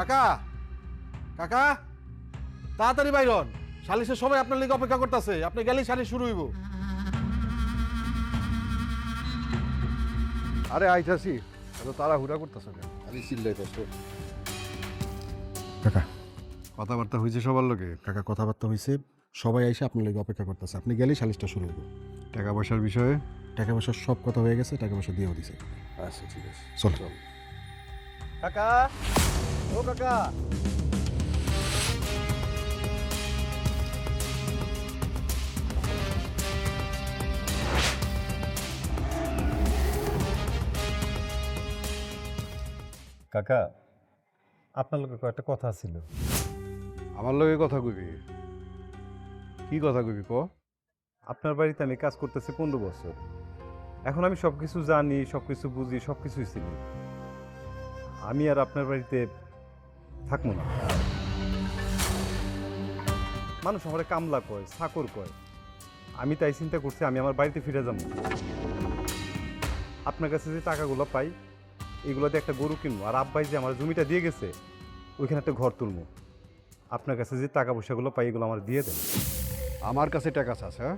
কাকা কাকা তাড়াতাড়ি বাইরন, সালিশের সবাই আপনার লিগে অপেক্ষা করতেছে, আপনি গেলেই সালিশ শুরু হইব। আরে আইতাছি, এত তাড়াহুড়া করতেছ কেন? আমি চিল্লাইতেছ। কাকা কথাবার্তা হয়েছে সবার লগে, কাকা কথাবার্তা হয়েছে, সবাই এসে আপনার লিগে অপেক্ষা করতেছে, আপনি গেলেই সালিশটা শুরু হইব। টাকা পয়সার বিষয়ে? টাকা পয়সার সব কথা হয়ে গেছে, টাকা পয়সা দিয়েও দিছে। আচ্ছা ঠিক আছে, চল। কাকা, ও কাকা। কাকা, আপনার লোকের কয়েকটা কথা ছিল। আমার লগে কথা কইবি? কি কথা কইবি ক? আপনার বাড়িতে আমি কাজ করতেছি 15 বছর। এখন আমি সব কিছু জানি, সব কিছু বুঝি, সব কিছুই চিনি। আমি আর আপনার বাড়িতে থাকবো না। মানুষ আমার কামলা কয়, চাকর কয়। আমি তাই চিন্তা করছি আমি আমার বাড়িতে ফিরে যাব। আপনার কাছে যে টাকাগুলো পাই, এগুলোতে একটা গরু কিনবো, আর আব্বাই যে আমার জমিটা দিয়ে গেছে ওইখানে একটা ঘর তুলবো। আপনার কাছে যে টাকা পয়সাগুলো পাই এগুলো আমার দিয়ে দেন। আমার কাছে টাকা চাস? হ্যাঁ,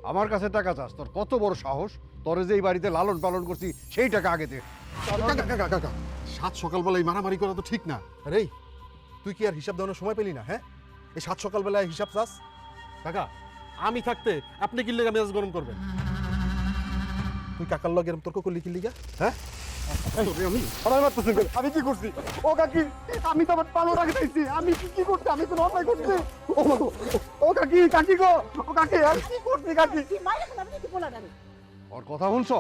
আমার কাছে টাকা চাস? তোর কত বড় সাহস! তোরে যে এই বাড়িতে লালন পালন করছি সেই টাকা আগে দে। কাকা কাকা, সাত সকালবেলায় মারামারি করা তো ঠিক না। আরে তুই কি আর হিসাব দেওয়ার সময় পেলি না? হ্যাঁ, এই সাত সকালবেলায় হিসাব চাস? কাকা আমি থাকতে আপনি কি লেগা মেজাজ গরম করবেন? তুই কাকার লগে এরকম তর্ক করলি কি লিগা? হ্যাঁ আমি কি করছি? ও কাকি, আমি তো আমার পালো রাখতে চাইছি। আমি কি করছি? আমি তো অন্যায় করছি। ও মা গো, ও কাকি, কাকি গো, ও কাকি, আমি কি করছি কাকি? ওর কথা শুনছো?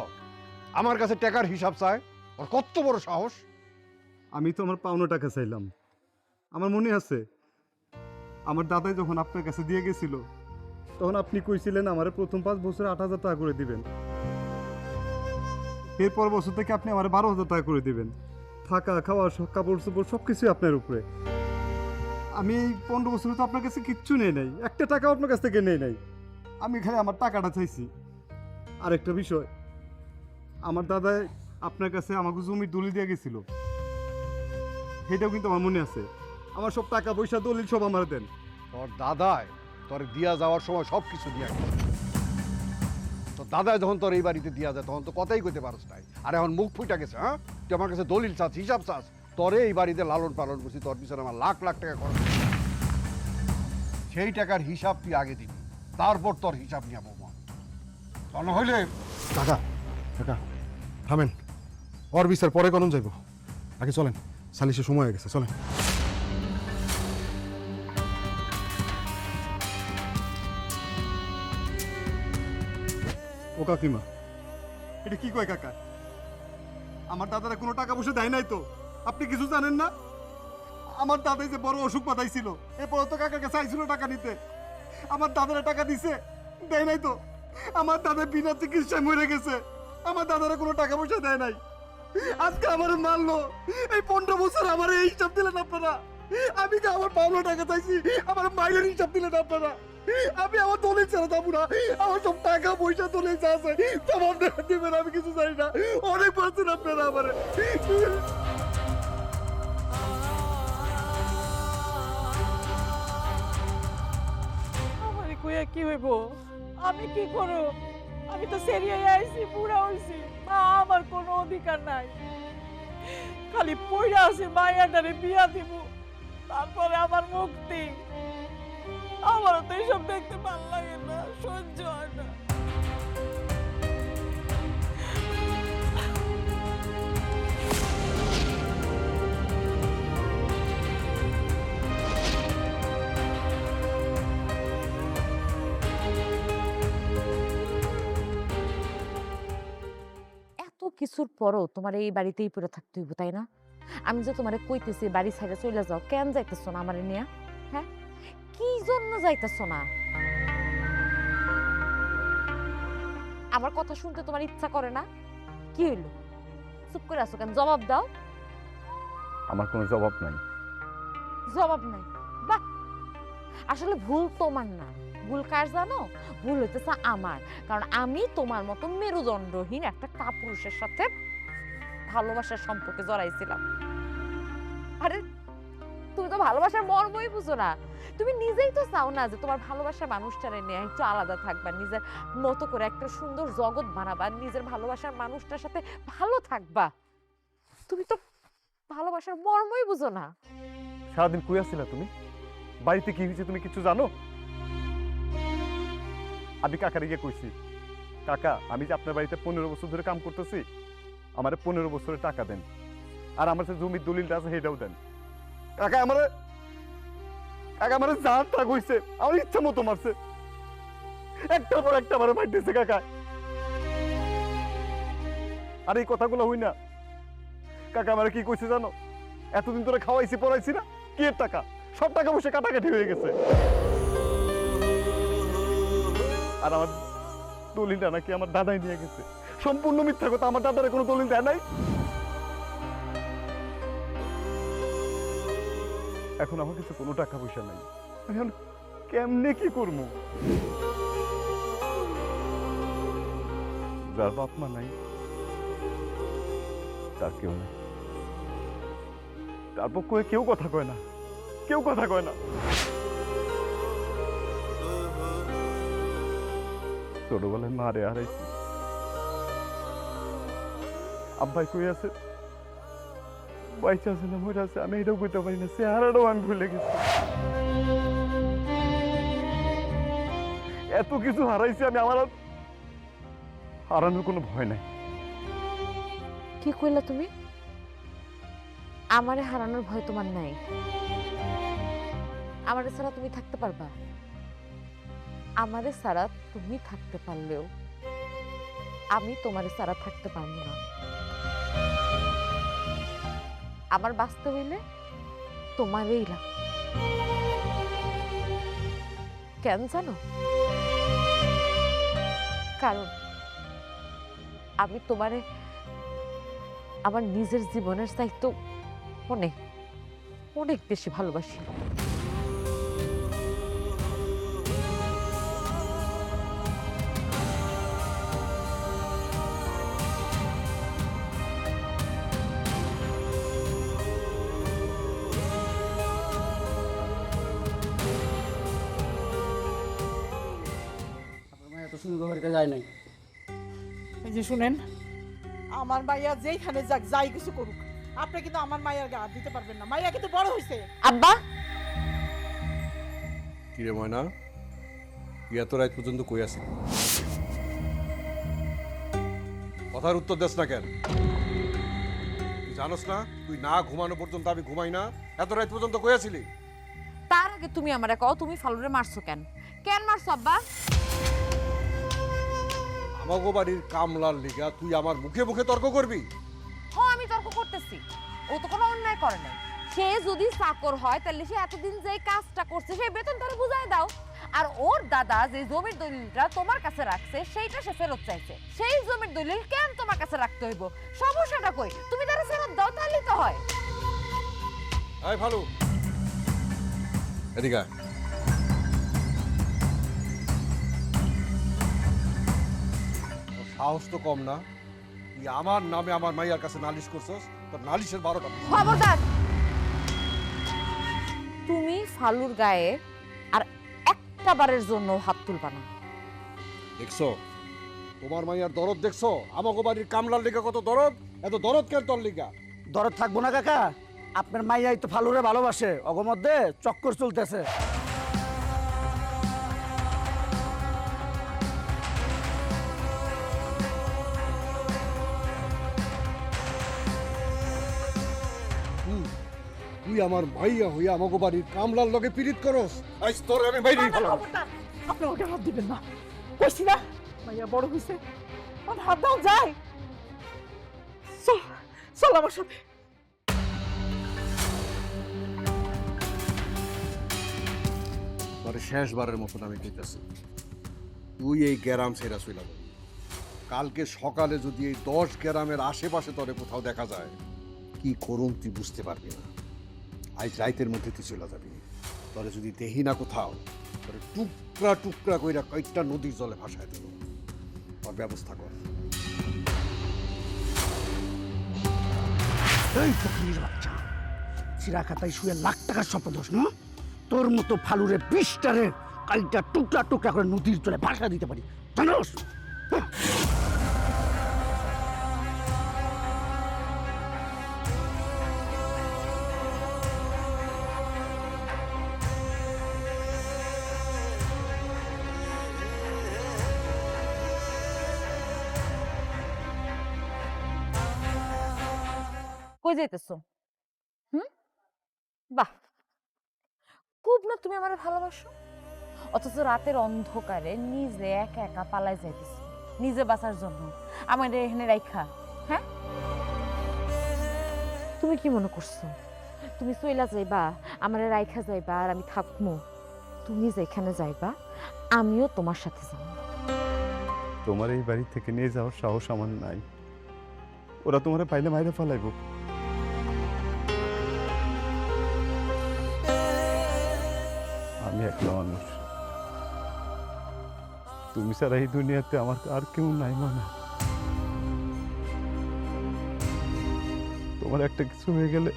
আমার কাছে টাকার হিসাব চায়? ওর কত বড় সাহস! আমি তো আমার পাওনা টাকা চাইলাম। আমার মনে আছে আমার দাদাই যখন আপনার কাছে দিয়ে গেছিল তখন আপনি কইছিলেন আমার প্রথম 5 বছরে 8,000 টাকা করে দিবেন, এরপর বছর থেকে আপনি আমার 12,000 টাকা করে দিবেন। থাকা খাওয়া সব কাপড় চোপড় সব কিছুই আপনার উপরে। আমি এই 15 বছরে তো আপনার কাছে কিচ্ছু নেই নাই, একটা টাকাও আপনার কাছ থেকে নেই নাই। আমি খালি আমার টাকাটা চাইছি। আরেকটা বিষয়, আমার দাদাই আপনার কাছে আমাকে জমির দলিল দিয়ে গেছিল, সেটাও কিন্তু আমার মনে আছে। আমার সব টাকা পয়সা দলিল সব আমার দেন। তোর দাদায় তোর দিয়া যাওয়ার সময় সব কিছু দিয়া গেছে। তোর দাদায় যখন তোর এই বাড়িতে দিয়া যায় তখন তো কথাই কইতে পারস নাই, আর এখন মুখ ফুইটা গেছে। হ্যাঁ, তুই আমার কাছে দলিল চাস, হিসাব চাস? তোরে এই বাড়িতে লালন পালন করছি, তোর পিছনে আমার লাখ লাখ টাকা খরচ হয়েছে। সেই টাকার হিসাব তুই আগে দিবি, তারপর তোর হিসাব নিয়ে বৌমা। তা না হইলে কাকা কাকা থামেন, ওর বিচার পরে করুন যাইব, আগে চলেন, সালিশের সময় হয়ে গেছে, চলেন। ও কাকিমা, এটা কি কয় কাকা? আমার দাদারা কোনো টাকা পয়সা দেয় নাই তো? আপনি কিছু জানেন না? আমার দাদাই যে বড় অসুখ পাতাইছিল, এরপর তো কাকার কাছে আইছিল টাকা নিতে। আমার দাদারা টাকা দিছে? দেয় নাই তো। আমার দাদা বিনা চিকিৎসায় মরে গেছে, আমার দাদারা কোনো টাকা পয়সা দেয় নাই। আজকে আমার মারলো, এই 15 বছর আমার এই হিসাব দিলেন আপনারা। আমি কি আমার পাওনা টাকা চাইছি, আমার মাইলের হিসাব দিলেন আপনারা। আমি আমার দলিল ছাড়া যাবো না, আমার সব টাকা পয়সা দলিল যা আছে সব আপনারা দেবেন, আমি কিছু জানি না। অনেক পাচ্ছেন আপনারা আমার। আমার কইয়া কি হইব? আমি কি করব? আমি তো সেরিয়া আইছি, বুড়া হইছি, মা আমার কোনো অধিকার নাই। খালি পয়রা আছে মায়াটারে বিয়া দিব, তারপরে আমার মুক্তি। আমারও তো এইসব দেখতে ভাল লাগে না, সহ্য হয় না। এত কিছুর পরও তোমার এই বাড়িতেই পড়ে থাকতে হইব, তাই না? আমি যে তোমারে কইতেছি বাড়ি ছেড়ে চলে যাও, কেন যাইতেছো না আমারে নিয়ে? হ্যাঁ, কি জন্য যাইতেছো না? আমার কথা শুনতে তোমার ইচ্ছা করে না? কি হইলো? চুপ করে আছো কেন? জবাব দাও। আমার কোনো জবাব নাই। জবাব নাই? বাহ, আসলে ভুল তোমার না, ভুল কার জানো? ভুল হইতেছে আমার, কারণ আমি তোমার মতো মেরুদণ্ডহীন একটা কাপুরুষের সাথে ভালোবাসার সম্পর্কে জড়াইছিলাম। আরে তুমি তো ভালোবাসার মর্মই বুঝো না। তুমি নিজেই তো চাও না যে তোমার ভালোবাসার মানুষটারে নিয়ে একটু আলাদা থাকবা, নিজের মতো করে একটা সুন্দর জগৎ বানাবা, নিজের ভালোবাসার মানুষটার সাথে ভালো থাকবা। তুমি তো ভালোবাসার মর্মই বুঝো না। সারাদিন কই আছিলা তুমি? বাড়িতে কি হয়েছে তুমি কিছু জানো? আমি কাকারে গিয়ে কইছি, কাকা আমি যে আপনার বাড়িতে 15 বছর ধরে কাম করতেছি, আমারে 15 বছরের টাকা দেন, আর আমার যে জমির দলিলটা আছে সেটাও দেন। কাকা আমারে জান টাক হইছে, আমার ইচ্ছা মতো মারছে, একটার পর একটা আমারে মারতেছে কাকা। আর এই কথাগুলো হই না, কাকা আমারে কি কইছে জানো? এতদিন ধরে খাওয়াইছি পড়াইছি না, কি এর টাকা? সব টাকা বসে কাটাকাটি হয়ে গেছে। আর আমার দলিলটা নাকি আমার দাদাই নিয়ে গেছে। সম্পূর্ণ মিথ্যা কথা, আমার দাদার কোনো দলিল দেয় নাই। এখন আমার কাছে কোনো টাকা পয়সা নাই, এখন কেমনে কি করবো? যার বাপ মা নাই তার কেউ নাই, তার পক্ষে কেউ কথা কয় না, কেউ কথা কয় না। ছোটবেলায় মারে হারাইছি, আব্বাই কই আছে, বাইচা আছে না মরে আছে আমি এটাও কইতে পারি না, চেহারাটাও আমি ভুলে গেছি। এত কিছু হারাইছি আমি, আমার আর হারানোর কোনো ভয় নাই। কি কইলা তুমি? আমারে হারানোর ভয় তোমার নাই? আমারে ছাড়া তুমি থাকতে পারবা? আমারে ছাড়া তুমি থাকতে পারলেও আমি তোমারে ছাড়া থাকতে পারবো না। আমার বাঁচতে হইলে তোমারই লাগবে। কেন জানো? কারণ আমি তোমারে আমার নিজের জীবনের চাইতে অনেক অনেক বেশি ভালোবাসি। এত সুন্দর বাড়িতে যায় নাই। এই যে শুনেন, আমার মাইয়া যেইখানে যাক, যাই কিছু করুক, আপনি কিন্তু আমার মাইয়ার গা দিতে পারবেন না। মাইয়া কিন্তু বড় হয়েছে। আব্বা, কিরে ময়না, তুই এত রাত পর্যন্ত কই আছিস? কথার উত্তর দেস না কেন? তুই জানোস না তুই না ঘুমানো পর্যন্ত আমি ঘুমাই না? এত রাত পর্যন্ত কই আছিলি? তার আগে তুমি আমারে কও, তুমি ফালুরে মারছো কেন? কেন মারছো আব্বা? আমাগো বাড়ির কামলার লিগা তুই আমার মুখে মুখে তর্ক করবি? আমি তর্ক করতেছি? ও তো কোনো অন্যায় করে নাই। সে যদি চাকর হয় তাহলে সে এতদিন যে কাজটা করছে সেই বেতন তারে বুঝাই দাও। আর ওর দাদা যে জমির দলিলটা তোমার কাছে রাখছে সেইটা সে ফেরত চাইছে, সেই জমির দলিল কেন তোমার কাছে রাখতে হইব? সমস্যাটা কই? তুমি তারে ফেরত দাও, তাহলেই তো হয়। এই ভালো, এদিকে আয়। তোর সাহস তো কম না, তুই আমার নামে আমার মাইয়ার কাছে নালিশ করছস, তোর নালিশের 12টা। খবরদার! তুমি ফালুর গায়ে আর একটা বারের জন্য হাত তুলবা না। দেখছো তোমার মাইয়ার দরদ দেখছো? আমাগো বাড়ির কামলার লিগা কত দরদ, এত দরদ কেন তোর লিগা? দরদ থাকবো না কাকা, আপনার মাইয়াই তো ফালুরে ভালোবাসে, অগর মধ্যে চক্কর চলতেছে। তুই আমার মাইয়া হইয়া আমাগো বাড়ির কামলার লগে পীড়িত করস, আজ তোর আমি বাইরেই ফেলাম। খবরদার, আপনি ওকে হাত দিবেন না। কইছি না মাইয়া বড় হয়েছে, ওর হাত দাও যায়। চল চল আমার সাথে। তোর শেষবারের মতন আমি কইতাছি, তুই এই গ্রাম ছেড়া চইলা যাবি। কালকে সকালে যদি এই 10 গ্রামের আশেপাশে তোরে কোথাও দেখা যায়, কি করুন তুই বুঝতে পারবি না। আজ রাইতের মধ্যে তুই চলে যাবি। তোরে যদি দেহি না কোথাও, তোরে টুকরা টুকরা কইরা কয়েকটা নদীর জলে ভাসায় দেব। তোর ব্যবস্থা কর। এই ফকির বাচ্চা, চিরা খাতায় শুয়ে লাখ টাকার স্বপ্ন দোষ না? তোর মতো ফালুরে 20টারে কালটা টুকরা টুকরা করে নদীর জলে ভাষা দিতে পারি, জানোস? কই যাইতেছো? বাহ, খুব না তুমি আমার ভালোবাসো, অথচ রাতের অন্ধকারে নিজে একা একা পালাই যাইতেছো নিজে বাঁচার জন্য আমার এখানে রাইখা। হ্যাঁ, তুমি কি মনে করছো তুমি চইলা যাইবা, আমার রাইখা যাইবা আর আমি থাকবো? তুমি যেখানে যাইবা আমিও তোমার সাথে যাবো। তোমার এই বাড়ি থেকে নিয়ে যাওয়ার সাহস আমার নাই। ওরা তোমার পাইলে মাইরে ফেলাইব। আমি একলা মানুষ, তুমি ছাড়া এই দুনিয়াতে আমার আর কেউ নাই মনে। তোমার একটা কিছু হয়ে গেলে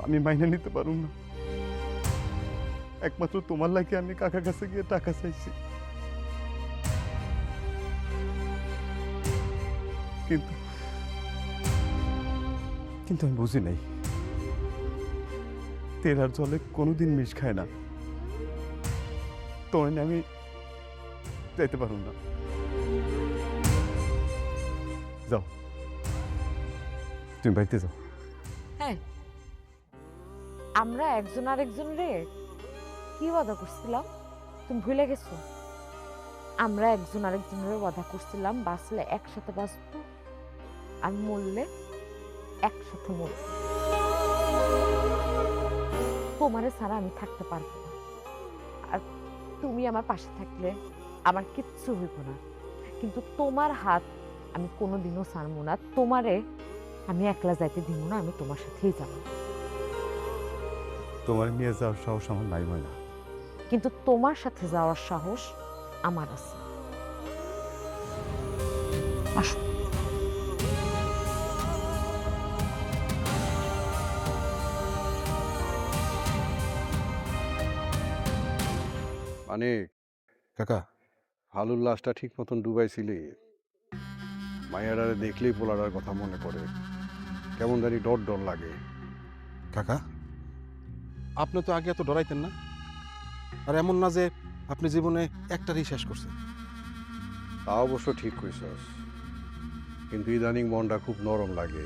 আমি মাইনে নিতে পারুম না। একমাত্র তোমার লাগে আমি কাকার কাছে গিয়ে টাকা চাইছি, কিন্তু কিন্তু আমি বুঝি নাই তেল আর জলে কোনোদিন মিশ খায় না। তোমার আমি যাইতে পারুম না। যাও, তুমি বাড়িতে যাও। হ্যাঁ, আমরা একজন আরেকজন রে কি ওয়াদা করছিলাম তুমি ভুলে গেছো? আমরা একজন আরেকজনের ওয়াদা করছিলাম বাঁচলে একসাথে বাঁচবো আর মরলে একসাথে মরবো। তোমারে ছাড়া আমি থাকতে পারবো না, আর তুমি আমার পাশে থাকলে আমার কিচ্ছু হইব না, কিন্তু তোমার হাত আমি কোনোদিনও ছাড়বো না। তোমারে আমি একলা যাইতে দিব না, আমি তোমার সাথেই যাব। তোমার নিয়ে যাওয়ার সাহস আমার নাই ময়না। কিন্তু তোমার সাথে যাওয়ার সাহস আমার আছে। আসো। মানে কাকা, হালুর লাশটা ঠিক মতন ডুবাইছিলি, মায়াডারে দেখলেই পোলাডার কথা মনে পড়ে, কেমন জানি ডর ডর লাগে। কাকা, আপনি তো আগে এত ডরাইতেন না। আর এমন না যে আপনি জীবনে একটারই শেষ করছেন। তা অবশ্য ঠিক কইছস, কিন্তু ইদানিং মনটা খুব নরম লাগে।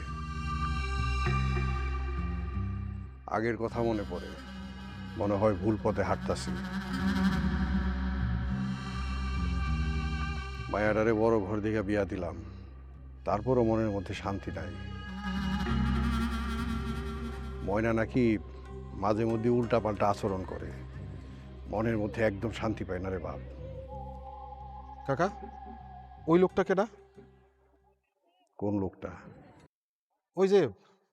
আগের কথা মনে পড়ে, মনে হয় ভুল পথে হাঁটতাছি। মায়াডারে বড় ঘর দেখে বিয়া দিলাম, তারপরও মনের মধ্যে শান্তি নাই। ময়না নাকি মাঝে মধ্যে উল্টাপাল্টা আচরণ করে, মনের মধ্যে একদম শান্তি পায় না রে বাপ। কাকা, ওই লোকটা কেডা? কোন লোকটা? ওই যে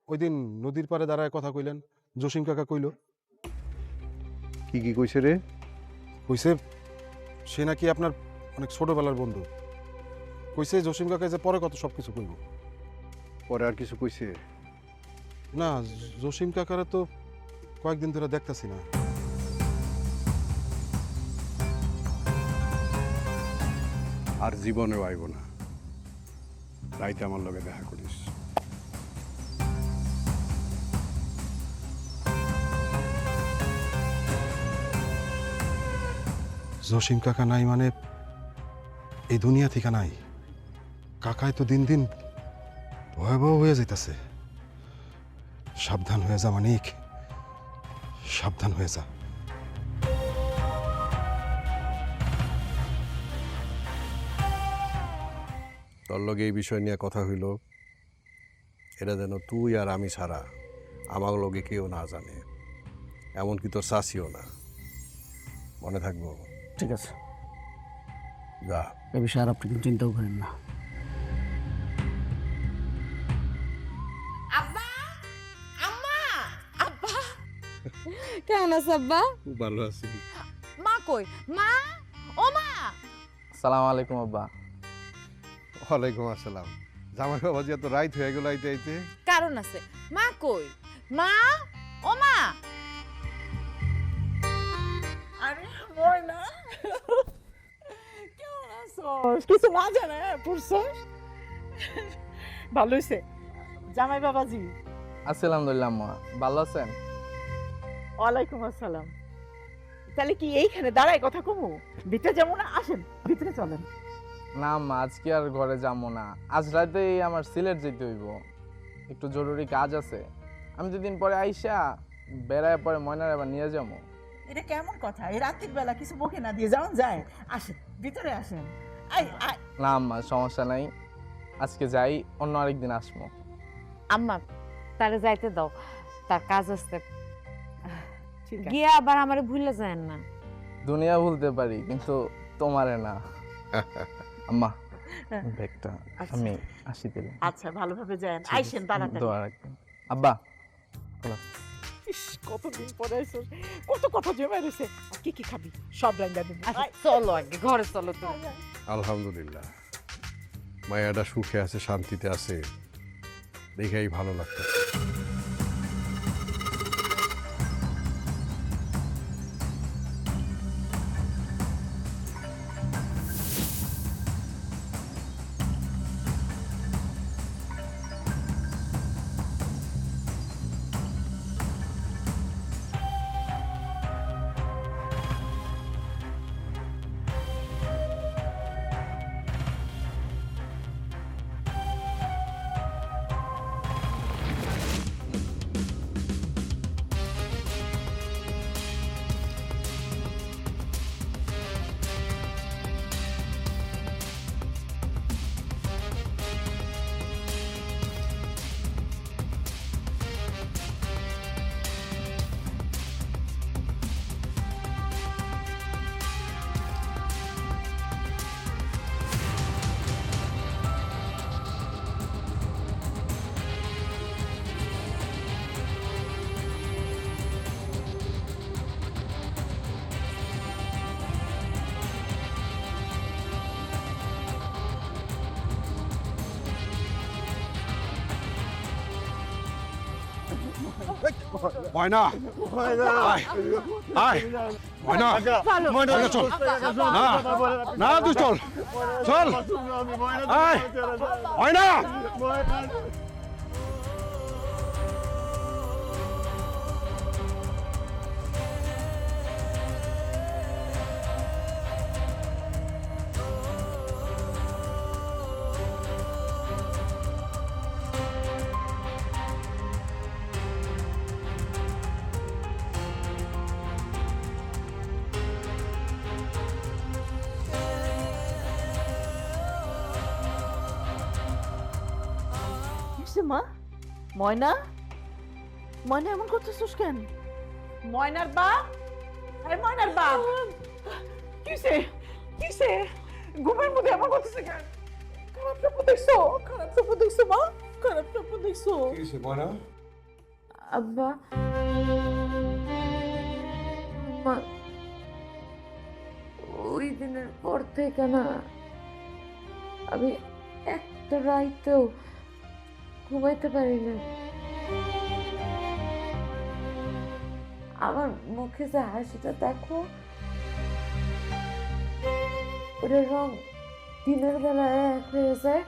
ওই দিন নদীর পাড়ে দাঁড়ায় কথা কইলেন, জসিম কাকা কইল। কি কি কইছে রে? কইছে সে নাকি আপনার অনেক ছোটবেলার বন্ধু। কইছে জসিম কাকা যে পরে কত সব কিছু কইব। পরে আর কিছু কইছে? না, জসিম কাকারা তো কয়েকদিন ধরে দেখতাছি না। আর জীবনেও আইব না, রাইতে আমার লগে দেখা করিস। জসিম কাকা নাই মানে এই দুনিয়া থেকে নাই। কাকায় তো দিন দিন ভয়াবহ হয়ে যাইতাছে। সাবধান হয়ে যা মানিক, সাবধান হয়ে যা। তোর লগে এই বিষয় নিয়ে কথা হইল, এটা যেন তুই আর আমি ছাড়া আমার লগে কেউ না জানে, এমনকি তোর চাষিও না। মনে থাকবো? ঠিক আছে, যা। এ বিষয়ে আর আপনি কোনো চিন্তাও করেন না। আব্বা, আম্মা, আব্বা কেমন আছো আব্বা? খুব ভালো আছি। মা কই? মা, ও মা। সালাম আলাইকুম আব্বা। ওয়ালাইকুম আসসালাম। জামাই বাবাজি এত রাইত হয়ে গেল আইতে আইতে? কারণ আছে। মা কই? মা, ও মা। আরে ময়না, কেমন আছোস? কিছু না জানে পুরছস? ভালো হইছে জামাই বাবাজি। আছি আলহামদুলিল্লাহ আম্মা, ভালো আছেন? ওয়ালাইকুম আসসালাম। তাহলে কি এইখানে দাঁড়ায় কথা কমু? ভিতরে যাবো না? আসেন ভিতরে চলেন। না আম্মা, আজকে আর ঘরে যাবো না, আজ রাতেই আমার সিলেট যেতে হইব, একটু জরুরি কাজ আছে। আমি দুদিন পরে আইসা বেড়ায় পরে ময়নার আবার নিয়ে যাবো। এটা কেমন কথা? এই রাত্রির বেলা কিছু মুখে না দিয়ে যাওয়া যায়? আসেন ভিতরে আসেন। I I. না আম্মা, সমস্যা নাই, আজকে যাই, অন্য আরেকদিন আসবো। আম্মা তারে যাইতে দাও, তার কাজ আছে। ঠিক আছে। গিয়া আবার আমারে ভুলে যায় না। দুনিয়া ভুলতে পারি কিন্তু তোমারে না। আম্মা ব্যাগটা আমি আসি দিলে। আচ্ছা ভালোভাবে যান, আইসেন তাড়াতাড়ি। দোয়া রাখবেন আব্বা। খোলা। ইস, কতদিন পরে আইসস, কত কথা জমে রয়েছে। কি কি খাবি সব রান্না দিবি। আচ্ছা, চলো আগে ঘরে চলো তুমি। আলহামদুলিল্লাহ, মায়াটা সুখে আছে, শান্তিতে আছে, দেখেই ভালো লাগতো। ময়না, আয়, আয়, ময়না, ময়না, চল, না, না, তুই চল, চল, আয়, ময়না। কিসে মা? ময়না, ময়না এমন করতেছিস কেন? ময়নার বাপ, আরে ময়নার বাপ, কিসে কিসে ঘুমের মধ্যে এমন করতেছে কেন? খারাপ স্বপ্ন দেখছো? খারাপ স্বপ্ন দেখছো মা? খারাপ স্বপ্ন দেখছো? ময়না, আব্বা, মা, ওই দিনের পর থেকে না আমি একটা রাইতেও ঘুমাইতে পারি না। আমার মুখে যে হাসিটা দেখো, ওটার রং দিনের বেলায় এক হয়ে যায়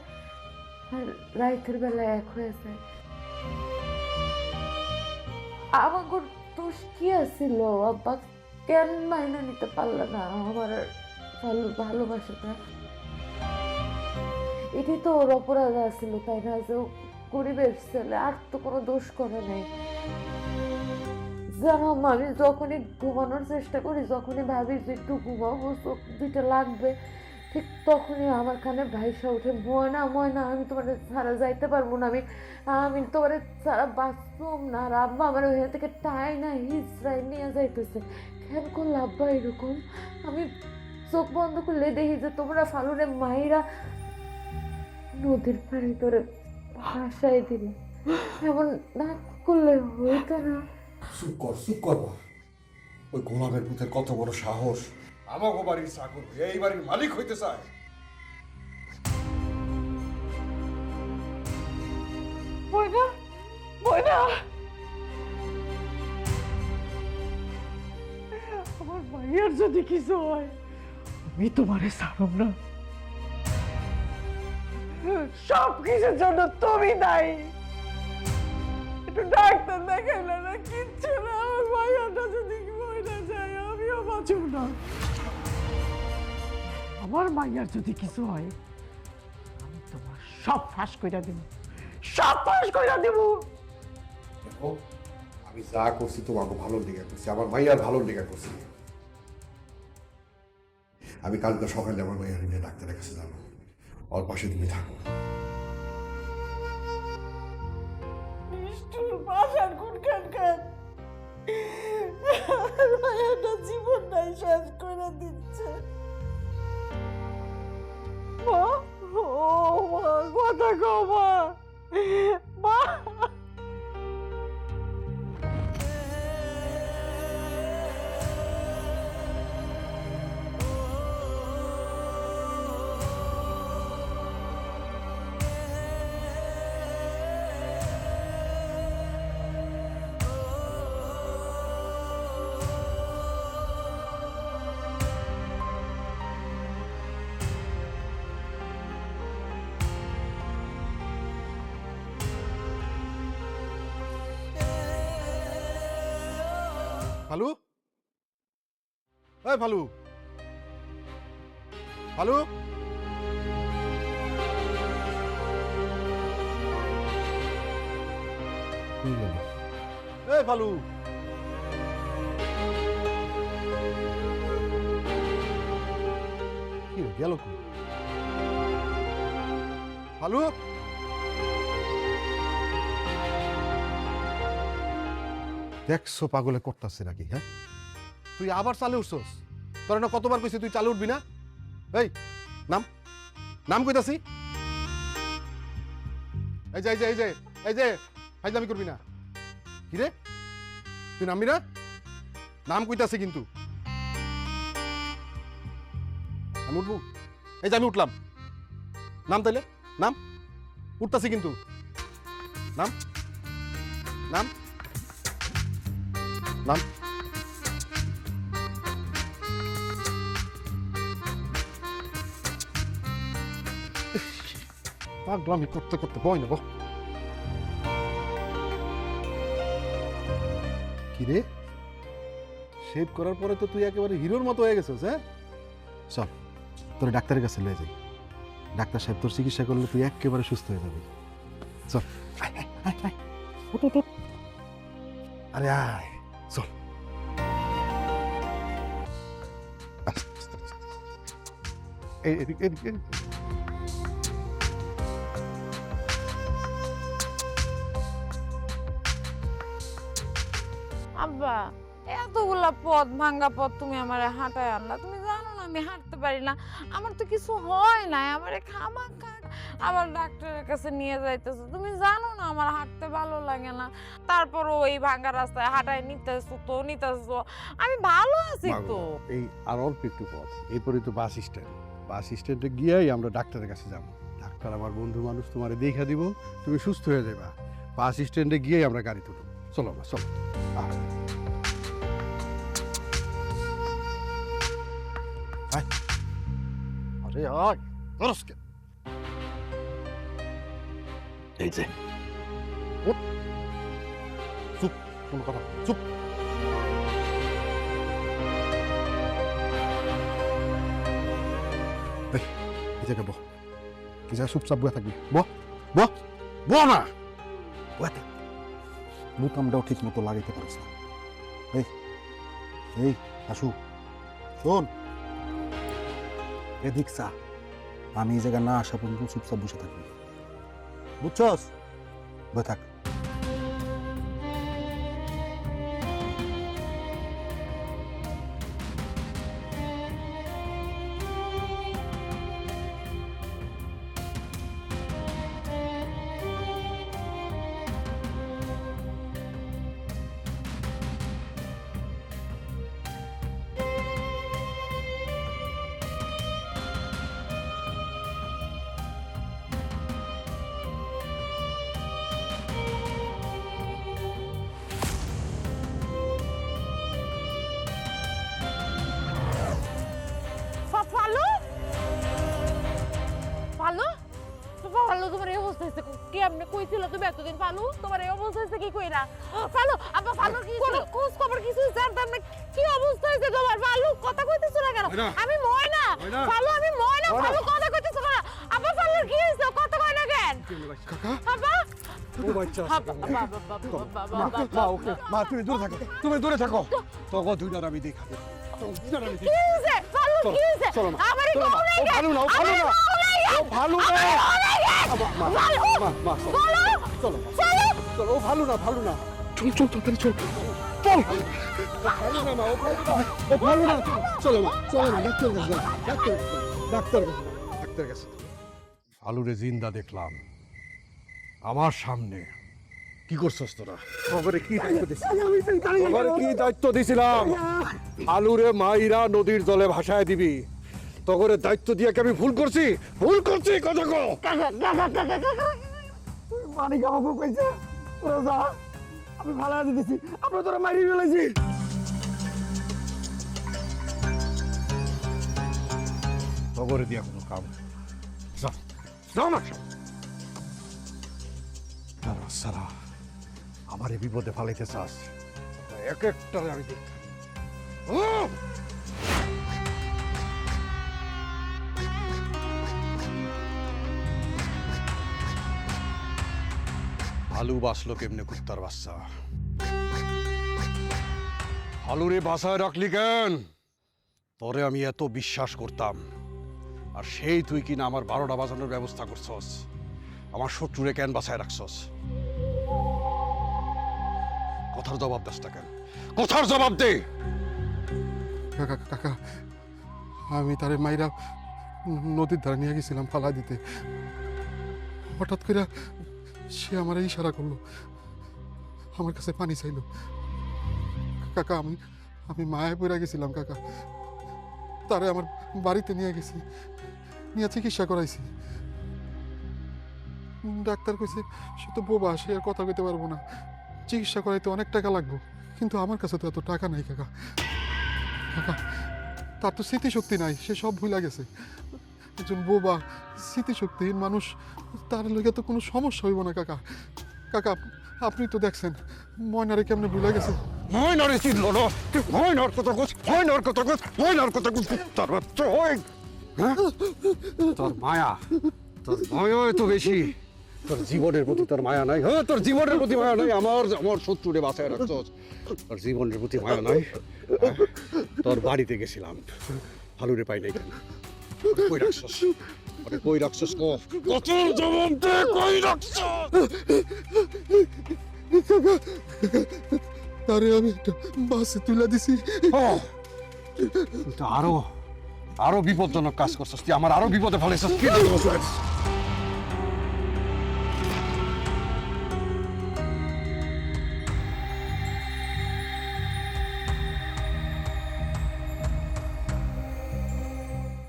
আর রাইতের বেলায় এক হয়ে যায়। আমার দোষ কি আছিল আব্বা? কেন মাইনা নিতে পারলো না আমার ভালোবাসাটা? এটাই তো ওর অপরাধ আছিল, তাই না? যে ও গরিবের ছেলে, আর তো কোনো দোষ করে নাই। জানো আমি যখনই ঘুমানোর চেষ্টা করি, যখনই ভাবি যে একটু ঘুমাবো, চোখ দুইটা লাগবে, ঠিক তখনই আমার কানে ভাইসা উঠে, ময়না, ময়না, আমি তোমার ছাড়া যাইতে পারবো না, আমি তোমার ছাড়া বাঁচতাম না। আর আব্বা আমার ওইখান থেকে টাই না হিজড়াই নিয়ে যাইতেছে। কেন করলো আব্বা এরকম? আমি চোখ বন্ধ করলে দেখি যে তোমরা ফালুনে মাইরা নদীর পাড়ে ধরে ভাসাই দিলে। এমন না করলে হইতো না। চুপ কর, চুপ কর। ওই গোলামের পুতের কত বড় সাহস, আমাকে বাড়ির চাকর হয়ে এই বাড়ির মালিক হইতে চায়। ময়না, মাইয়ার যদি কিছু হয় আমি তোমারে ছাড়ব না। সব কিছুর জন্য তুমি দায়ী। একটু ডাক্তার দেখাইলে না, কিচ্ছু না। আমার মাইয়াটা যদি মরে যায় আমিও বাঁচব না। আমার মাইয়ার যদি কিছু হয় আমি তোমার সব ফাঁস কইরা দেব, সব ফাঁস কইরা দেব। দেখো আমি যা করছি তোমাকে ভালোর দিকে করছি, আমার মাইয়ার ভালোর দিকে করছি। আমি কালকে সকালে আমার মাইয়ার নিয়ে ডাক্তারের কাছে যাবো, ওর পাশে তুমি থাকো। নিষ্ঠুর পাষাণ কোনখানকার মায়াটা জীবনটাই শেষ করে দিচ্ছে। মা, ও মা, কথা কও মা। মা, ফালু, এই ফালু, ফালু, এই ফালু, কি গেল কই? ফালু, দেখছো পাগলে করতেছে নাকি? হ্যাঁ, তুই আবার চালে উঠছস? তোর না কতবার কইছি তুই চালে উঠবি না? এই নাম, নাম কইতাছি। এই যে এই যে এই যে এই যে ফাইজলামি করবি না। কি রে, তুই নামবি না? নাম কইতাছি কিন্তু। আমি উঠবো? এই যে আমি উঠলাম। নাম তাইলে নাম, উঠতাছি কিন্তু। নাম, নাম, নাম। পাগলামি করতে করতে বই নেব। কিরে, শেভ করার পরে তো তুই একেবারে হিরোর মতো হয়ে গেছিস। হ্যাঁ, চল তোর ডাক্তারের কাছে লয়ে যাই। ডাক্তার সাহেব তোর চিকিৎসা করলে তুই একেবারে সুস্থ হয়ে যাবি। চল, আয়, আয়, আয়, আয়। উঠ, উঠ, উঠ। আরে আয়, চল। আস্তে, আস্তে, আস্তে। এদিকে, এদিকে, এদিকে। আব্বা, এতগুলা পথ, ভাঙ্গা পথ তুমি আমারে হাঁটায় আনলা। তুমি জানো না আমি হাঁটতে পারি না। আমার তো কিছু হয় না, আমারে খামাখা আবার ডাক্তারের কাছে নিয়ে যাইতেছো। তুমি জানো না আমার হাঁটতে ভালো লাগে না, তারপর ওই ভাঙ্গা রাস্তায় হাঁটায় নিতেছো। আমি ভালো আছি তো। এই আর অল্প একটু পথ, এরপরে তো বাস স্ট্যান্ড। বাস স্ট্যান্ডে গিয়েই আমরা ডাক্তারের কাছে যাব। ডাক্তার আমার বন্ধু মানুষ, তোমারে দেখা দিব, তুমি সুস্থ হয়ে যাবা। বাস স্ট্যান্ডে গিয়েই আমরা গাড়ি তুলব। চলো আমরা, চলো। আরে আয়, তরসকে। এই যে উঠ। চুপ, কোনো কথা চুপ। এই জায়গায় বহ, এই জায়গায় চুপচাপ বয়ে থাকবি। বহ, বহ, বহ না, বয়ে থাক। বুতামটাও ঠিক মতো লাগাইতে পারিস না। এই এই আসু, শোন, এদিক চা। আমি এই জায়গায় না আসা পর্যন্ত চুপচাপ বসে থাকবি, বুঝছস? বয়ে থাক। কইছিল তুমি এতদিন ফালু তোমার এই অবস্থা হয়েছে কি কইরা ফালু আব্বা ফালু কি কোন খোঁজ খবর কিছু জানতাম না কি অবস্থা হয়েছে তোমার ফালু কথা কইতেছ না কেন আমি ময়না ফালু আমি ময়না ফালু কথা কইতেছ না আব্বা ফালু কি হইছে কথা কই না কেন আব্বা ও বাচ্চা মা ওকে মা তুমি দূরে থাকো তোকে দুইটার আমি দেখাবো কি হইছে ফালু কি হইছে আমারে কও না ও ভালো না ও ভালো না চলো ও ভালো না চল তাড়াতাড়ি চল ভালো না চলো মা ডাক্তার কাছে আলুরে জিন্দা দেখলাম আমার সামনে কি করছস তোরা খবরে কি দায়িত্ব দিছিলাম আলুরে মাইরা নদীর জলে ভাসায় দিবি তগরে দায়িত্ব দিয়ে কি আমি ভুল করছি কথা কো মানিক আমাকে কইছে তোরা যা আমি ভাড়া দিতেছি আমরা তোরা মারি ফেলেছি তগরে দিয়া কোনো কাম যাও না সারা আমার এই বিপদে ফালাইতে চাস এক একটা আমি দেখ আলু বাঁচলো কেমনে কুত্তার বাচ্চা আলুরে বাসায় রাখলি কেন তোরে আমি এত বিশ্বাস করতাম আর সেই তুই কিনা আমার 12টা বাজানোর ব্যবস্থা করছস আমার শত্রুরে কেন বাসায় রাখছস কথার জবাব দাস না কেন কথার জবাব দে কাকা আমি তারে মাইরা নদীর ধারে নিয়ে গেছিলাম ফালা দিতে হঠাৎ করে সে আমার ইশারা করলো আমার কাছে পানি চাইলো কাকা আমি মায়ায় পড়ে গেছিলাম কাকা তারে আমার বাড়িতে নিয়ে গেছি নিয়ে চিকিৎসা করাইছি ডাক্তার কইছে সে তো বোবা সে আর কথা কইতে পারবো না চিকিৎসা করাইতে অনেক টাকা লাগবে কিন্তু আমার কাছে তো এত টাকা নাই কাকা তার তো স্মৃতিশক্তি নাই সে সব ভুলে গেছে একজন বোবা স্মৃতিশক্তিহীন মানুষ তার লগে তো কোনো সমস্যা হইব না কাকা আপনি তো দেখছেন ময়নারে কেমনে ভুলে গেছে ময়নারে চিনল না ময়নার কথা কস তার বাচ্চা হয় তোর মায়া তো বেশি তোর জীবনের প্রতি তোর মায়া নাই তোর জীবনের প্রতি মায়া নাই আমার শত্রুরে বাঁচায় রাখছস তোর জীবনের প্রতি মায়া নাই তোর বাড়িতে গেছিলাম ভালুরে পাই নাই কেন কই রাখছস কত জবাব দে কই রাখছস তারে আমি একটা বাসে তুলে দিছি তুই তো আরো বিপজ্জনক কাজ করছস তুই আমার আরো বিপদে ফেলেছস কি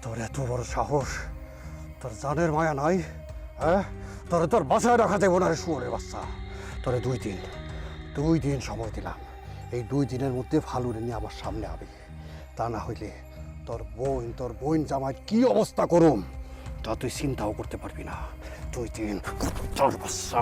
তোর এত বড় সাহস তোর জানের মায়া নাই হ্যাঁ তোর বাসায় রাখা দেবো না শুয়োরের বাচ্চা তোরে 2 দিন সময় দিলাম এই 2 দিনের মধ্যে ভালুরে নিয়ে আমার সামনে আবি তা না হইলে তোর বোন জামাই কি অবস্থা করুম তা তুই চিন্তাও করতে পারবি না 2 দিন তোর বাচ্চা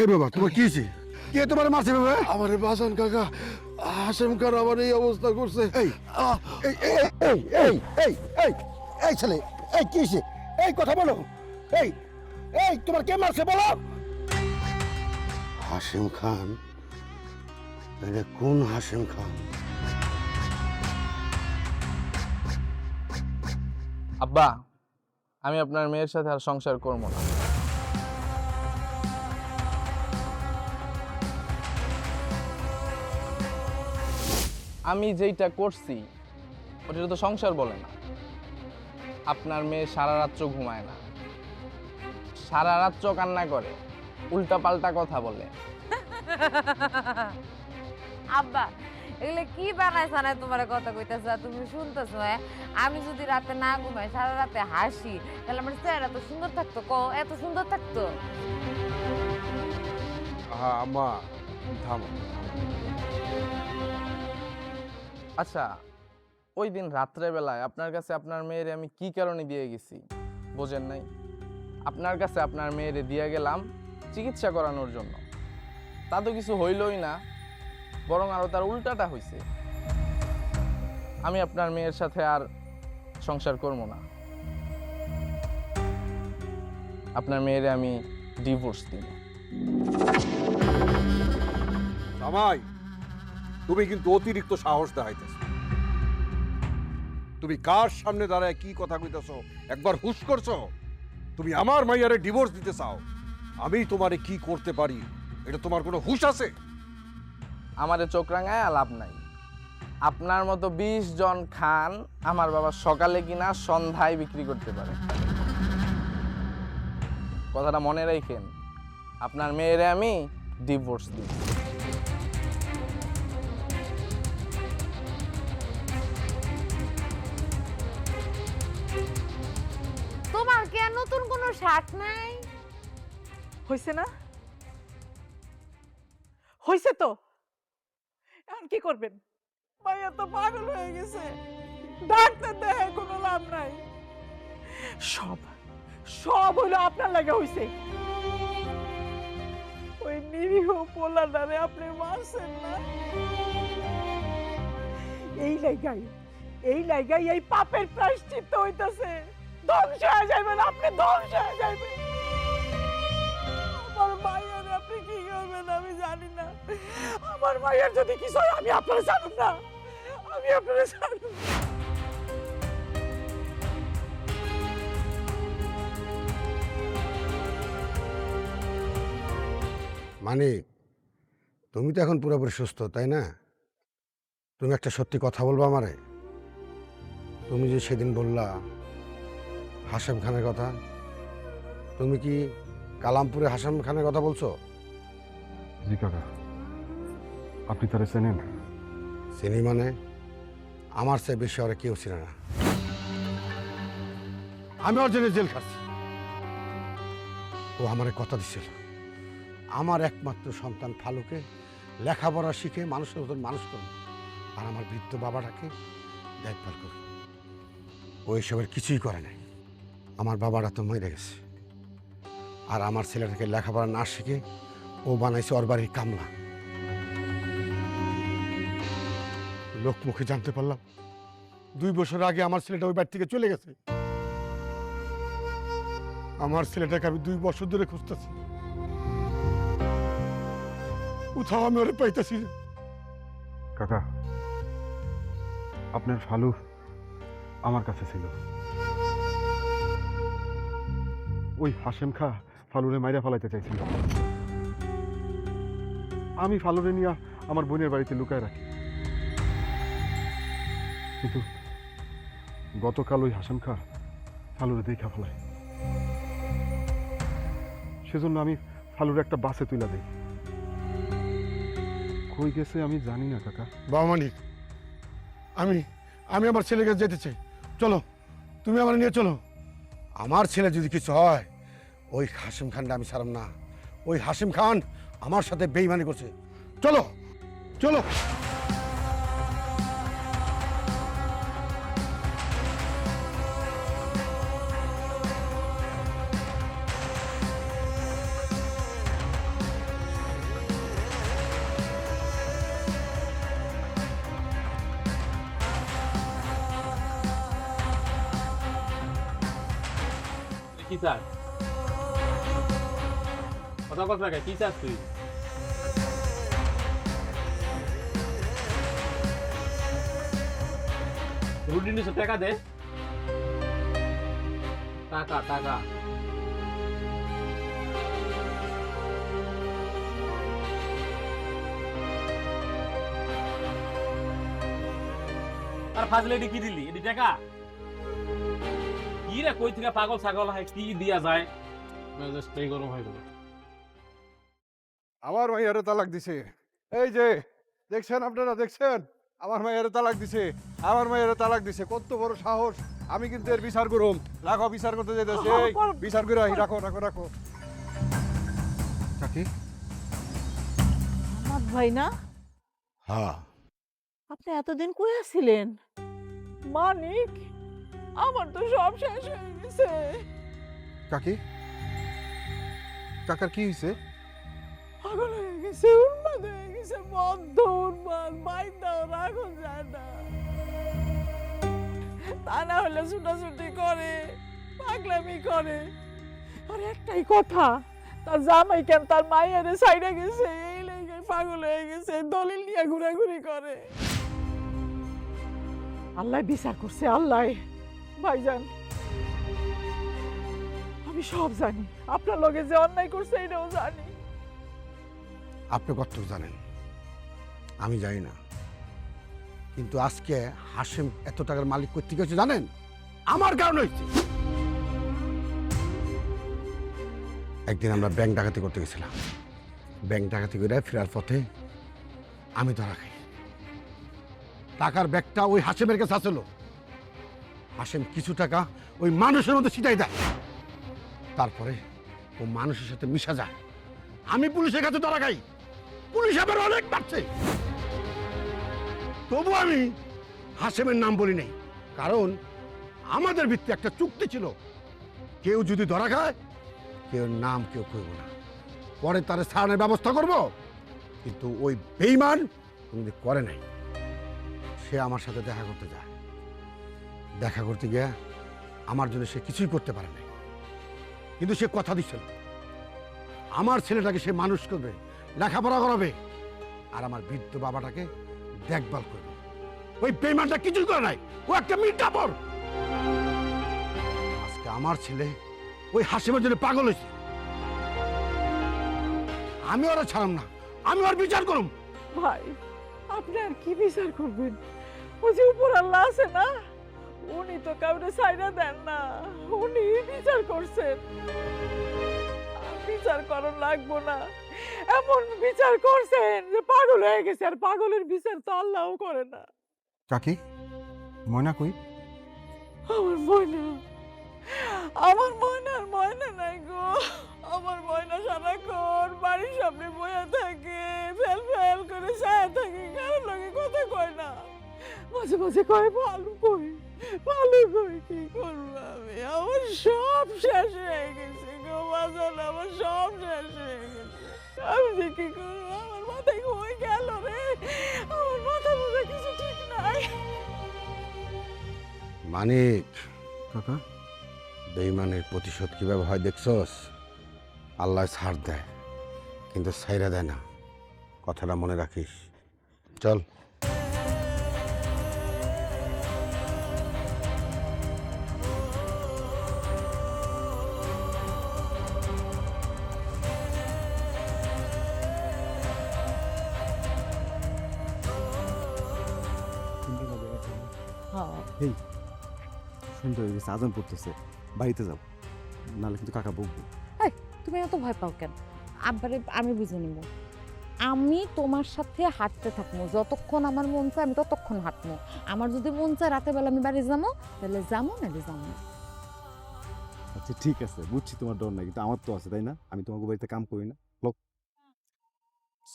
এই বাবা তোমার কি হয়েছে কে তোমার মারছে বাবা আমারে বাঁচান কাকা হাসেম খান আমার এই অবস্থা করছে এই ছেলে এই কি হয়েছে এই কথা বলো এই তোমার কে মারছে বলো হাসেম খান এটা কোন হাসেম খান আব্বা আমি আপনার মেয়ের সাথে আর সংসার করব না। আমি যেইটা করছি ওটা তো সংসার বলে না। আপনার মেয়ে সারা রাত্র ঘুমায় না, সারা রাত্র কান্না করে, উল্টা পাল্টা কথা বলে। আব্বা এগুলো কি বানায় সানায় তোমার কথা কইতাছে আর তুমি শুনতেছো? হ্যাঁ, আমি যদি রাতে না ঘুমাই, সারা রাতে হাসি, তাহলে আমার চেহারা তো সুন্দর থাকতো। এত সুন্দর থাকতো? আম্মা থামো। আচ্ছা, ওই দিন রাত্রেবেলায় আপনার কাছে আপনার মেয়েরে আমি কি কারণে দিয়ে গেছি বোঝেন নাই? আপনার কাছে আপনার মেয়েরে দিয়ে গেলাম চিকিৎসা করানোর জন্য। তা তো কিছু হইলই না, বরং আরো তার উল্টাটা হইছে। আমি আপনার মেয়ের সাথে আর সংসার করব না। আপনার মেয়েরে আমি ডিভোর্স দিব। জামাই, তুমি কিন্তু অতিরিক্ত সাহস দেখাইতেছ। তুমি কার সামনে দাঁড়ায় কি কথা কইতেছো একবার হুশ করছো? তুমি আমার মাইয়ারে ডিভোর্স দিতে চাও, আমি তোমারে কি করতে পারি এটা তোমার কোনো হুশ আছে? আমারে চোখ রাঙায় লাভ নাই। আপনার মতো 20 জন খান আমার বাবা সকালে কিনা সন্ধ্যায় বিক্রি করতে পারে। কথাটা মনে রাখেন, আপনার মেয়েরে আমি ডিভোর্স দিই। তোমার কি আর নতুন কোনো শার্ট নাই? হইছে না? হইছে তো, এখন কি করবেন? ভাইয়া তো পাগল হয়ে গেছে, ডাক্তার দেখে কোনো লাভ নাই। সব সব হইলো আপনার লাগে হইছে। ওই নিরীহ পোলাটারে আপনি মারছেন না, এই লাইগাই এই পাপের প্রায়শ্চিত্ত হইতাছে। ধ্বংস হয়ে যাবেন আপনি, ধ্বংস হয়ে যাবেন। আমার মায়ের আপনি কি করবেন আমি জানি না। আমার মায়ের যদি কিছু হয় আমি আপনারা জানুন না, আমি আপনারা জানুন। মানে তুমি তো এখন পুরোপুরি সুস্থ, তাই না? তুমি একটা সত্যি কথা বলবো আমারে? তুমি যে সেদিন বললা হাশেম খানের কথা, তুমি কি কালামপুরে হাশেম খানের কথা বলছো? জি কাকা, আপনি তারা চেনেন? চিনি মানে? আমার চেয়ে বেশি ওরা কেউ ছিল না। আমি ওর জন্য জেল খাচ্ছি। ও আমার কথা দিছিল আমার একমাত্র সন্তান ফালুকে লেখাপড়া শিখে মানুষের মতন মানুষ করবে, আর আমার বৃদ্ধ বাবাটাকে দেখভাল করবে। ও এসবের কিছুই করে নাই। আমার বাবাটা তো মরে গেছে, আর আমার ছেলেটাকে লেখাপড়া না শিখে ও বানাইছে ওর বাড়ির কামলা। লোকমুখে জানতে পারলাম 2 বছর আগে আমার ছেলেটা ওই বাড়ি থেকে চলে গেছে। আমার ছেলেটাকে আমি 2 বছর ধরে খুঁজতেছি, কোথাও আমি ওরে পাইতেছি না। কাকা, আপনার ফালু আমার কাছে ছিল। ওই হাশেম খা ফালুরে মাইরা ফেলাইতে চাইছিল। আমি ফালুরে নিয়ে আমার বোনের বাড়িতে লুকায় রাখি, কিন্তু গতকাল ওই হাশেম খা ফালুরে দেখা ফেলায়। সেজন্য আমি ফালুরে একটা বাসে তুলে দেই। কই গেছে আমি জানি না কাকা। বাবা মানিক, আমি আমি আমার ছেলের কাছে যেতে চাই। চলো, তুমি আমার নিয়ে চলো। আমার ছেলে যদি কিছু হয়, ওই হাশেম খানটা আমি ছাড়ব না। ওই হাশেম খান আমার সাথে বেইমানি করছে। চলো চলো। কি চাস? কথা কথা কি চাস তুই? রুটিন টাকা দে। টাকা টাকা আর ফাজলে এটি কি দিলি এটি টাকা কি রে কই থেকে পাগল ছাগল হয় কি দিয়া যায় মেজাজটাই গরম হয়ে গেল আমার মাইয়ারে তালাক দিছে। এই যে দেখছেন, আপনারা দেখছেন, আমার মাইয়ারে তালাক দিছে, আমার মাইয়ারে তালাক দিছে। কত বড় সাহস! আমি কিন্তু এর বিচার করুম। রাখো, বিচার করতে যেতেছে। বিচার করে আহি, রাখো রাখো রাখো। কাকি আমার ভাই না? হ্যাঁ, আপনি এতদিন কই আছিলেন? মানিক, আমার তো সব শেষ হয়ে গেছে। কাকি কাকার কি হয়েছে? পাগল হয়ে গেছে, উন্মাদ হয়ে গেছে, বদ্ধ উন্মাদ, বাইন্দাও রাখুন যায় না। তা না হলে ছুটাছুটি করে, পাগলামি করে। আর একটাই কথা, তার জামাই কেন তার মায়ের সাইডে গেছে, এই লেগে পাগল হয়ে গেছে, দলিল নিয়ে ঘোরাঘুরি করে। আল্লাহ বিচার করছে, আল্লাহ। ভাইজান, আমি সব জানি, আপনার লগে যে অন্যায় করছে এটাও জানি। আপনি কত জানেন, আমি জানি না। কিন্তু আজকে হাসিম এত টাকার মালিক করতে গেছে জানেন? আমার কারণে হয়েছে। একদিন আমরা ব্যাংক ডাকাতি করতে গেছিলাম। ব্যাংক ডাকাতি করে ফেরার পথে আমি ধরা খাই। টাকার ব্যাগটা ওই হাসিমের কাছে আসলো। হাসিম কিছু টাকা ওই মানুষের মধ্যে ছিটাই দেয়। তারপরে ও মানুষের সাথে মিশা যায়। আমি পুলিশের কাছে ধরা খাই। পুলিশ আবার অনেক মারছে, তবু আমি হাসিমের নাম বলি নাই। কারণ আমাদের ভিত্তি একটা চুক্তি ছিল, কেউ যদি ধরা খায় কেউ নাম কেউ করবো না, পরে তার ছাড়ানোর ব্যবস্থা করব। কিন্তু ওই বেঈমান কোনোদিন করে নাই। সে আমার সাথে দেখা করতে যায়। দেখা করতে গিয়ে আমার জন্য সে কিছুই করতে পারে নাই, কিন্তু সে কথা দিচ্ছিল আমার ছেলেটাকে সে মানুষ করবে, লেখাপড়া করাবে, আর আমার বৃদ্ধ বাবাটাকে দেখভাল করবে। ওই বেঈমানটা কিছুই করে নাই, ও একটা মির্জাপুর। আজকে আমার ছেলে ওই হাসিমের জন্য পাগল হয়েছে। আমি ওরা ছাড়াম না, আমি ওর বিচার করুম। ভাই, আপনি আর কি বিচার করবেন? ও যে উপর আল্লাহ আছে না, উনি তো কাউরে সাইডা দেন না, উনি বিচার করছেন। আর বিচার করার লাগবো না, এমন বিচার করছেন যে পাগল হয়ে গেছে। আর পাগলের বিচার তো আল্লাহও করে না। কাকি ময়না কই? আমার ময়না, আমার ময়নার ময়না নাই গো। আমার ময়না সারাক্ষণ বাড়ির সামনে বইয়া থাকে, ফেল ফেল করে ছায়া থাকে, কারোর লগে কথা কয় না। মাঝে মাঝে কয় ভালো কই, ভালো কই। কি করবো আমি? আমার সব শেষ হয়ে গেছে গো বাজান, আমার সব শেষ হয়ে গেছে। আমি যে কি করবো? আমার মাথায় হয়ে গেল রে, আমার মাথা মধ্যে কিছু ঠিক নাই। মানিক, কাকা বেঈমানের প্রতিশোধ কিভাবে হয় দেখছস? আল্লাহ ছাড় দেয়, কিন্তু ছাইরা দেয় না। কথাটা মনে রাখিস। চল। হ্যাঁ, সুন্দর হয়ে গেছে, আজান পড়তেছে, বাড়িতে যাও, নাহলে কিন্তু কাকা বকবে। তুমি এত ভয় পাও কেন? আব্বারে আমি বুঝে নিব। আমি তোমার সাথে হাঁটতে থাকবো, যতক্ষণ আমার মন চায় আমি ততক্ষণ হাঁটবো। আমার যদি মন চায় রাতে বেলা আমি বাড়ি যাবো, তাহলে যাবো, নাহলে যাবো না। আচ্ছা ঠিক আছে, বুঝছি তোমার ডর নাই, কিন্তু আমার তো আছে, তাই না? আমি তোমাকে বাড়িতে কাম করি না।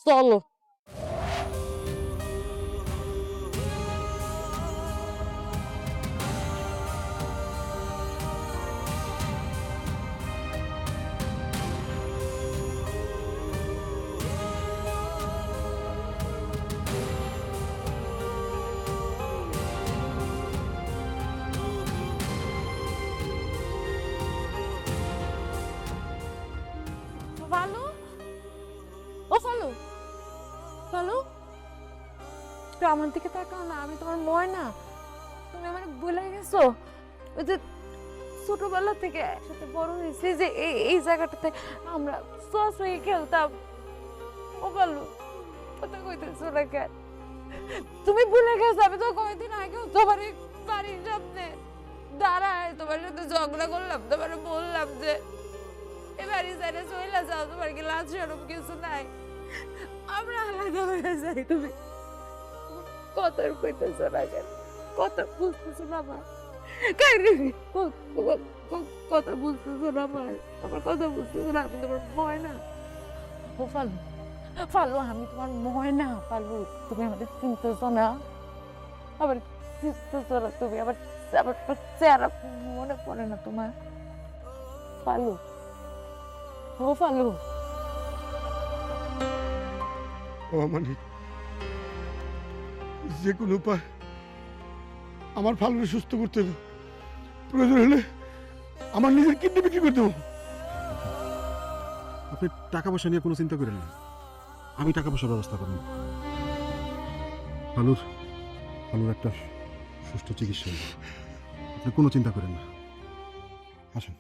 চলো। ভালো, ও ভালো ভালো, তো আমার দিকে তাকাও না, আমি তোমার ময়না। তুমি আমার ভুলে গেছো? ওই যে ছোটবেলা থেকে একসাথে বড় হয়েছি যে এই জায়গাটাতে আমরা সস হয়ে খেলতাম। ও বললো কথা কইতেছো না কেন? তুমি ভুলে গেছো আমি তো কয়েকদিন আগেও তোমার এই বাড়ির সামনে দাঁড়ায় তোমার সাথে ঝগড়া করলাম, তোমার বললাম যে এ বাড়ি সাইডে চলে যাও, তোমার কি লাজ শরম কিছু নাই, আমরা আলাদা হয়ে যাই। তুমি কথা কইতেছো না কেন? কথা বুঝতেছো না আমার? কথা বুঝতেছো না আমার কথা বুঝতেছো না? আমি তোমার ময়না। ও ফালু, ফালু আমি তোমার ময়না। ফালু তুমি আমাদের চিনতেছো না? আবার চিনতেছো না তুমি? আবার আবার চেহারা মনে পড়ে না তোমার? ফালু, ও ফালু। ও মানিক, যে কোনো উপায় আমার ফালুকে সুস্থ করতে হবে। প্রয়োজন হলে আমার নিজের কিডনি বিক্রি করতে হবে। আপনি টাকা পয়সা নিয়ে কোনো চিন্তা করেন না, আমি টাকা পয়সার ব্যবস্থা করব। ফালুর একটা সুষ্ঠু চিকিৎসা হবে। আপনি কোনো চিন্তা করেন না, আসেন।